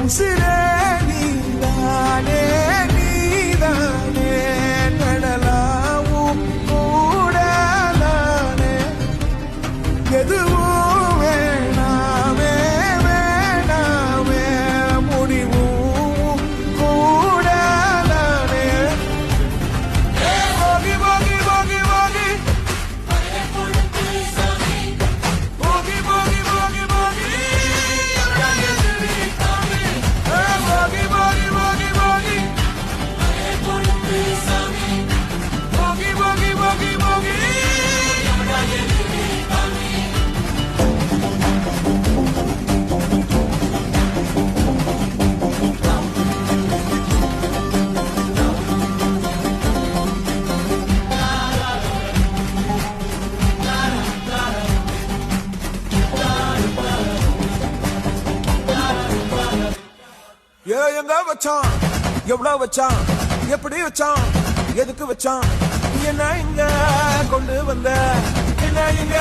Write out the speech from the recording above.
உசிரே நீதானே நீதானே நடலாவும் கூட நானே எதுவும் வேணாமே வேணாமே முடிவும் கூட நானே போகி போகி போகி போகி போகி போகி போகி போகி எங்க வச்சான் எவ்வளவு வச்சான் எப்படி வச்சான் எதுக்கு வச்சான் என்ன இங்க கொண்டு வந்த என்ன இங்க